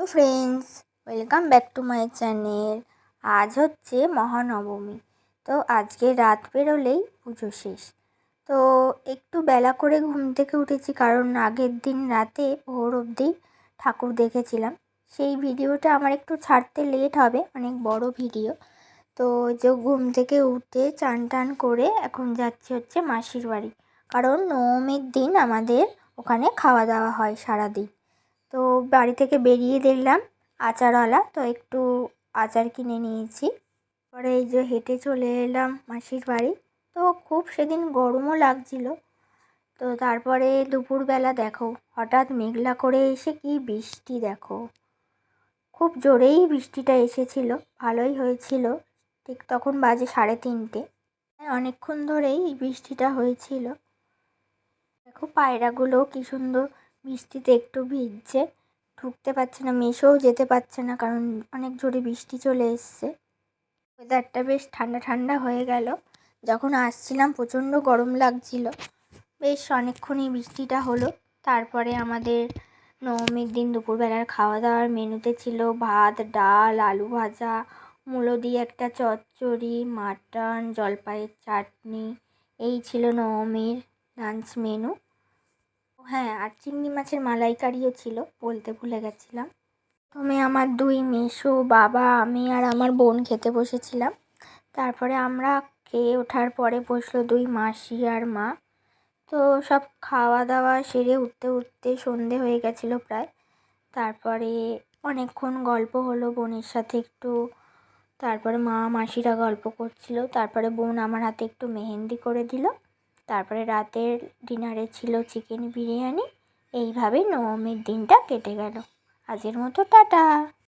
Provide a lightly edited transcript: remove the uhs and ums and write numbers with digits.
Hello friends, welcome back to my channel. আজ হচ্ছে মহানবমী। তো আজকে রাত পেরোলেই পুজো শেষ। তো একটু বেলা করে ঘুম থেকে উঠেছি, কারণ আগের দিন রাতে ভোর অবধি ঠাকুর দেখেছিলাম। সেই ভিডিওটা আমার একটু ছাড়তে লেট হবে, অনেক বড় ভিডিও। তো যে ঘুম থেকে উঠে চান টান করে এখন যাচ্ছি হচ্ছে মাসির বাড়ি, কারণ নবমীর দিন আমাদের ওখানে খাওয়া দাওয়া হয় সারাদিন। তো বাড়ি থেকে বেরিয়ে দেখলাম আচারওয়ালা, তো একটু আচার কিনে নিয়েছি। পরে এই যে হেঁটে চলে এলাম মাসির বাড়ি। তো খুব সেদিন গরমও লাগছিল। তো তারপরে দুপুরবেলা দেখো হঠাৎ মেঘলা করে এসে কি বৃষ্টি, দেখো খুব জোরেই বৃষ্টিটা এসেছিল, ভালোই হয়েছিল। ঠিক তখন বাজে 3:30। অনেকক্ষণ ধরেই এই বৃষ্টিটা হয়েছিল। দেখো পায়রাগুলো কি সুন্দর বৃষ্টিতে একটু ভিজছে, ঢুকতে পারছে না, মেসেও যেতে পারছে না, কারণ অনেক জোরে বৃষ্টি চলে এসছে। ওয়েদারটা বেশ ঠান্ডা ঠান্ডা হয়ে গেল। যখন আসছিলাম প্রচণ্ড গরম লাগছিল। বেশ অনেকক্ষণই বৃষ্টিটা হলো। তারপরে আমাদের নবমীর দিন দুপুরবেলার খাওয়া দাওয়ার মেনুতে ছিল ভাত, ডাল, আলু ভাজা, মূলো দিয়ে একটা চচ্চড়ি, মাটন, জলপাইয়ের চাটনি। এই ছিল নবমীর লাঞ্চ মেনু। হ্যাঁ, আর চিংড়ি মাছের মালাইকারিও ছিল, বলতে ভুলে গেছিলাম। প্রথমে আমার দুই মেসো, বাবা, আমি আর আমার বোন খেতে বসেছিলাম। তারপরে আমরা খেয়ে ওঠার পরে বসলো দুই মাসি আর মা। তো সব খাওয়া দাওয়া সেরে উঠতে উঠতে সন্ধে হয়ে গেছিলো প্রায়। তারপরে অনেকক্ষণ গল্প হলো বোনের সাথে একটু। তারপরে মা মাসিরা গল্প করছিল। তারপরে বোন আমার হাতে একটু মেহেন্দি করে দিল। তারপরে রাতের ডিনারে ছিল চিকেন বিরিয়ানি। এইভাবেই নবমীর দিনটা কেটে গেল। আজকের মতো টাটা।